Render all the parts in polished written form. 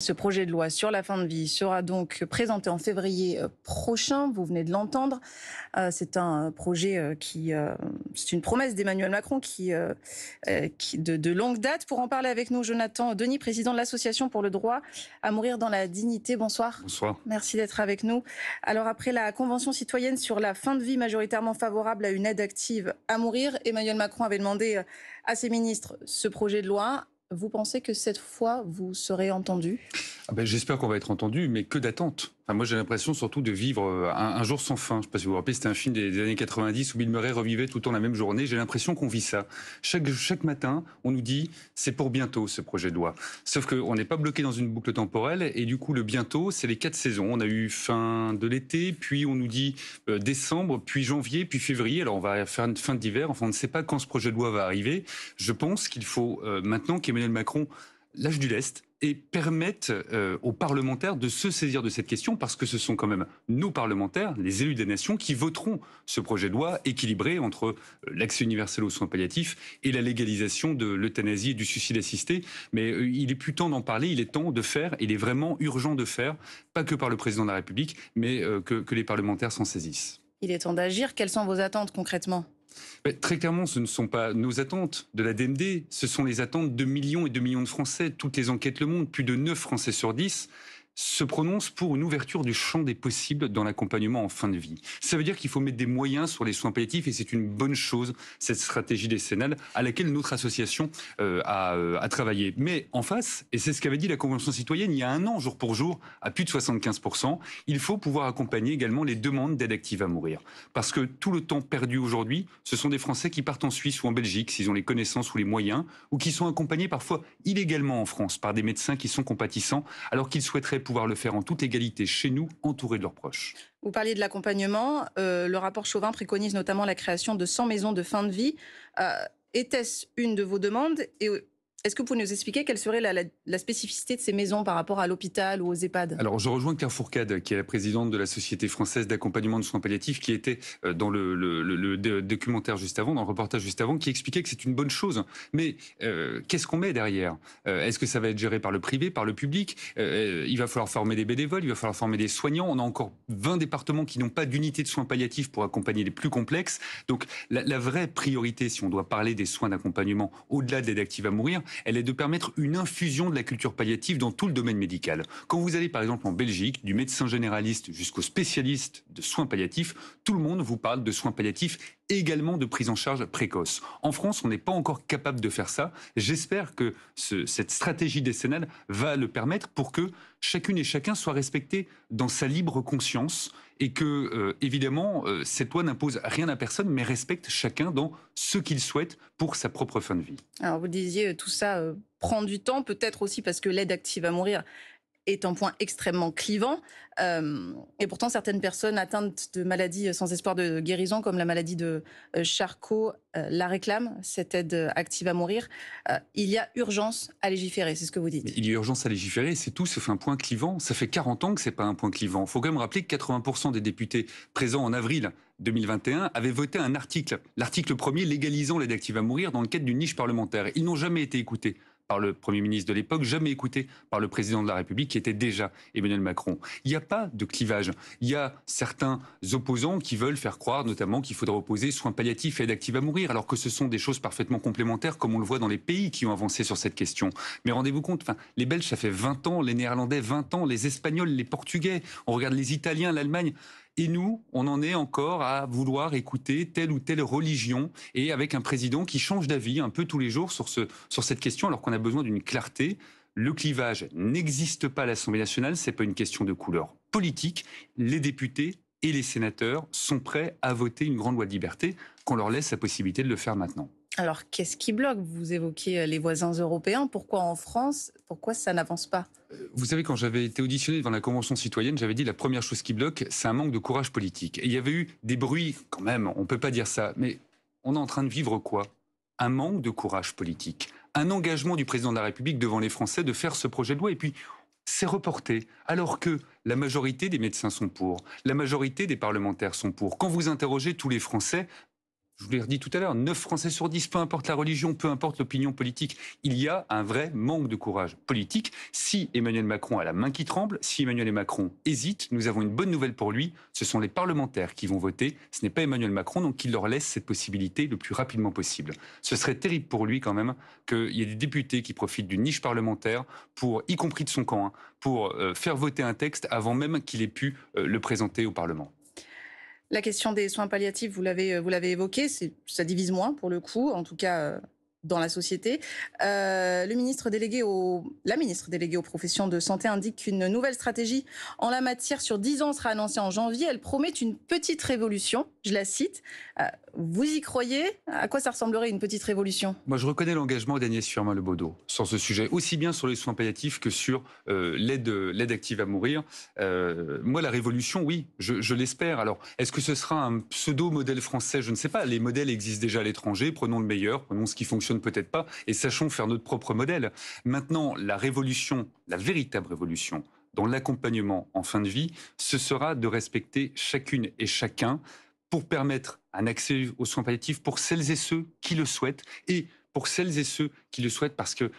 Ce projet de loi sur la fin de vie sera donc présenté en février prochain. Vous venez de l'entendre. C'est un projet c'est une promesse d'Emmanuel Macron de longue date. Pour en parler avec nous, Jonathan Denis, président de l'Association pour le droit à mourir dans la dignité. Bonsoir. Bonsoir. Merci d'être avec nous. Alors après la Convention citoyenne sur la fin de vie majoritairement favorable à une aide active à mourir, Emmanuel Macron avait demandé à ses ministres ce projet de loi. Vous pensez que cette fois, vous serez entendu ? J'espère qu'on va être entendu, mais que d'attente. Moi, j'ai l'impression surtout de vivre un jour sans fin. Je ne sais pas si vous vous rappelez, c'était un film des années 90 où Bill Murray revivait tout le temps la même journée. J'ai l'impression qu'on vit ça. Chaque matin, on nous dit c'est pour bientôt ce projet de loi. Sauf qu'on n'est pas bloqué dans une boucle temporelle et du coup, le bientôt, c'est les 4 saisons. On a eu fin de l'été, puis on nous dit décembre, puis janvier, puis février. Alors, on va faire une fin d'hiver. Enfin, on ne sait pas quand ce projet de loi va arriver. Je pense qu'il faut maintenant qu'Emmanuel Macron lâche du lest et permettent aux parlementaires de se saisir de cette question parce que ce sont quand même nos parlementaires, les élus des nations, qui voteront ce projet de loi équilibré entre l'accès universel aux soins palliatifs et la légalisation de l'euthanasie et du suicide assisté. Mais il est plus temps d'en parler, il est temps de faire, il est vraiment urgent de faire, pas que par le président de la République, mais que les parlementaires s'en saisissent. Il est temps d'agir. Quelles sont vos attentes concrètement ? Très clairement, ce ne sont pas nos attentes de la DMD, ce sont les attentes de millions et de millions de Français. Toutes les enquêtes le montrent, plus de 9 Français sur 10 se prononcent pour une ouverture du champ des possibles dans l'accompagnement en fin de vie. Ça veut dire qu'il faut mettre des moyens sur les soins palliatifs et c'est une bonne chose, cette stratégie décennale à laquelle notre association a travaillé. Mais en face, et c'est ce qu'avait dit la Convention citoyenne il y a un an, jour pour jour, à plus de 75%, il faut pouvoir accompagner également les demandes d'aide active à mourir. Parce que tout le temps perdu aujourd'hui, ce sont des Français qui partent en Suisse ou en Belgique, s'ils ont les connaissances ou les moyens, ou qui sont accompagnés parfois illégalement en France par des médecins qui sont compatissants, alors qu'ils souhaiteraient pouvoir le faire en toute égalité chez nous, entourés de leurs proches. Vous parliez de l'accompagnement. Le rapport Chauvin préconise notamment la création de 100 maisons de fin de vie. Était-ce une de vos demandes ? Et est-ce que vous pouvez nous expliquer quelle serait la spécificité de ces maisons par rapport à l'hôpital ou aux EHPAD ? Alors, je rejoins Claire Fourcade, qui est la présidente de la Société française d'accompagnement de soins palliatifs, qui était dans le documentaire juste avant, dans le reportage juste avant, qui expliquait que c'est une bonne chose. Mais qu'est-ce qu'on met derrière ? Est-ce que ça va être géré par le privé, par le public ? Il va falloir former des bénévoles, il va falloir former des soignants. On a encore 20 départements qui n'ont pas d'unité de soins palliatifs pour accompagner les plus complexes. Donc, la vraie priorité, si on doit parler des soins d'accompagnement au-delà de l'aide active à mourir, elle est de permettre une infusion de la culture palliative dans tout le domaine médical. Quand vous allez par exemple en Belgique, du médecin généraliste jusqu'au spécialiste de soins palliatifs, tout le monde vous parle de soins palliatifs et également de prise en charge précoce. En France, on n'est pas encore capable de faire ça. J'espère que cette stratégie décennale va le permettre pour que chacune et chacun soit respecté dans sa libre conscience et que, évidemment, cette loi n'impose rien à personne, mais respecte chacun dans ce qu'il souhaite pour sa propre fin de vie. Alors vous disiez tout ça prend du temps, peut-être aussi parce que l'aide active à mourir est un point extrêmement clivant. Et pourtant, certaines personnes atteintes de maladies sans espoir de guérison, comme la maladie de Charcot, la réclament, cette aide active à mourir. Il y a urgence à légiférer, c'est ce que vous dites. Il y a urgence à légiférer, c'est tout, sauf un point clivant. Ça fait 40 ans que c'est pas un point clivant. Il faut quand même rappeler que 80% des députés présents en avril 2021 avaient voté un article, l'article 1er légalisant l'aide active à mourir dans le cadre d'une niche parlementaire. Ils n'ont jamais été écoutés par le Premier ministre de l'époque, jamais écouté par le président de la République, qui était déjà Emmanuel Macron. Il n'y a pas de clivage. Il y a certains opposants qui veulent faire croire, notamment, qu'il faudrait opposer soins palliatifs et aide active à mourir, alors que ce sont des choses parfaitement complémentaires, comme on le voit dans les pays qui ont avancé sur cette question. Mais rendez-vous compte, les Belges, ça fait 20 ans, les Néerlandais, 20 ans, les Espagnols, les Portugais, on regarde les Italiens, l'Allemagne. Et nous, on en est encore à vouloir écouter telle ou telle religion et avec un président qui change d'avis un peu tous les jours sur cette question alors qu'on a besoin d'une clarté. Le clivage n'existe pas à l'Assemblée nationale, c'est pas une question de couleur politique. Les députés et les sénateurs sont prêts à voter une grande loi de liberté, qu'on leur laisse la possibilité de le faire maintenant. Alors, qu'est-ce qui bloque ? Vous évoquez les voisins européens. Pourquoi en France ? Pourquoi ça n'avance pas ? Vous savez, quand j'avais été auditionné devant la Convention citoyenne, j'avais dit la première chose qui bloque, c'est un manque de courage politique. Et il y avait eu des bruits, quand même, on ne peut pas dire ça, mais on est en train de vivre quoi ? Un manque de courage politique. Un engagement du président de la République devant les Français de faire ce projet de loi. Et puis, c'est reporté, alors que la majorité des médecins sont pour, la majorité des parlementaires sont pour. Quand vous interrogez tous les Français, Je vous l'ai redit tout à l'heure, 9 Français sur 10, peu importe la religion, peu importe l'opinion politique, il y a un vrai manque de courage politique. Si Emmanuel Macron a la main qui tremble, si Emmanuel Macron hésite, nous avons une bonne nouvelle pour lui, ce sont les parlementaires qui vont voter, ce n'est pas Emmanuel Macron, donc qu'il leur laisse cette possibilité le plus rapidement possible. Ce serait terrible pour lui quand même qu'il y ait des députés qui profitent d'une niche parlementaire pour, y compris de son camp, pour faire voter un texte avant même qu'il ait pu le présenter au Parlement. La question des soins palliatifs, vous l'avez évoqué, ça divise moins pour le coup, en tout cas dans la société. La ministre déléguée aux professions de santé indique qu'une nouvelle stratégie en la matière sur 10 ans sera annoncée en janvier. Elle promet une petite révolution, je la cite. Vous y croyez? À quoi ça ressemblerait une petite révolution? Moi, je reconnais l'engagement d'Agnès Firmin-Le Bodo sur ce sujet, aussi bien sur les soins palliatifs que sur l'aide active à mourir. Moi, la révolution, oui, je l'espère. Alors, est-ce que ce sera un pseudo-modèle français? Je ne sais pas. Les modèles existent déjà à l'étranger. Prenons le meilleur, prenons ce qui fonctionne peut-être pas, et sachons faire notre propre modèle. Maintenant, la révolution, la véritable révolution, dans l'accompagnement en fin de vie, ce sera de respecter chacune et chacun pour permettre un accès aux soins palliatifs pour celles et ceux qui le souhaitent, et pour celles et ceux qui le souhaitent parce que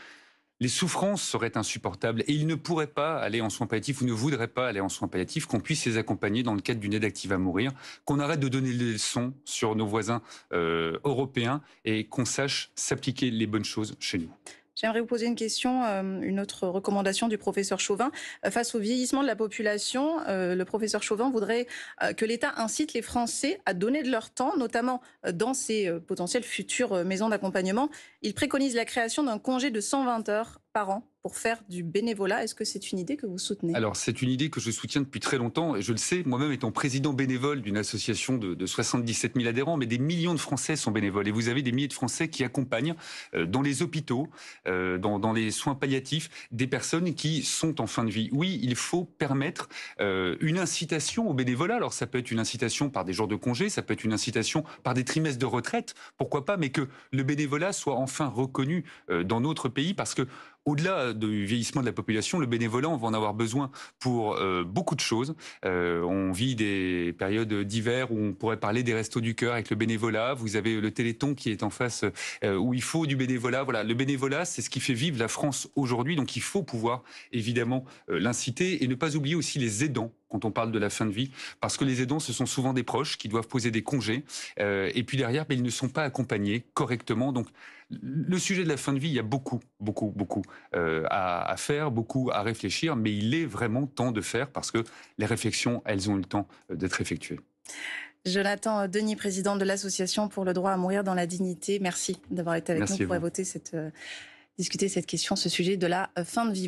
les souffrances seraient insupportables et ils ne pourraient pas aller en soins palliatifs ou ne voudraient pas aller en soins palliatifs, qu'on puisse les accompagner dans le cadre d'une aide active à mourir, qu'on arrête de donner des leçons sur nos voisins européens et qu'on sache s'appliquer les bonnes choses chez nous. J'aimerais vous poser une question, une autre recommandation du professeur Chauvin. Face au vieillissement de la population, le professeur Chauvin voudrait que l'État incite les Français à donner de leur temps, notamment dans ces potentielles futures maisons d'accompagnement. Il préconise la création d'un congé de 120 heures par an pour faire du bénévolat. Est-ce que c'est une idée que vous soutenez? Alors, c'est une idée que je soutiens depuis très longtemps, et je le sais, moi-même étant président bénévole d'une association de 77 000 adhérents, mais des millions de Français sont bénévoles. Et vous avez des milliers de Français qui accompagnent dans les hôpitaux, dans les soins palliatifs, des personnes qui sont en fin de vie. Oui, il faut permettre une incitation au bénévolat. Alors, ça peut être une incitation par des jours de congé, ça peut être une incitation par des trimestres de retraite, pourquoi pas, mais que le bénévolat soit enfin reconnu dans notre pays, parce que au-delà du vieillissement de la population, le bénévolat, on va en avoir besoin pour beaucoup de choses. On vit des périodes d'hiver où on pourrait parler des restos du cœur avec le bénévolat. Vous avez le Téléthon qui est en face où il faut du bénévolat. Voilà, le bénévolat, c'est ce qui fait vivre la France aujourd'hui. Donc il faut pouvoir évidemment l'inciter et ne pas oublier aussi les aidants quand on parle de la fin de vie, parce que les aidants, ce sont souvent des proches qui doivent poser des congés, et puis derrière, ils ne sont pas accompagnés correctement. Donc, le sujet de la fin de vie, il y a beaucoup à faire, beaucoup à réfléchir, mais il est vraiment temps de faire, parce que les réflexions, elles ont eu le temps d'être effectuées. Jonathan Denis, président de l'Association pour le droit à mourir dans la dignité. Merci d'avoir été avec Merci nous pour discuter cette question, ce sujet de la fin de vie.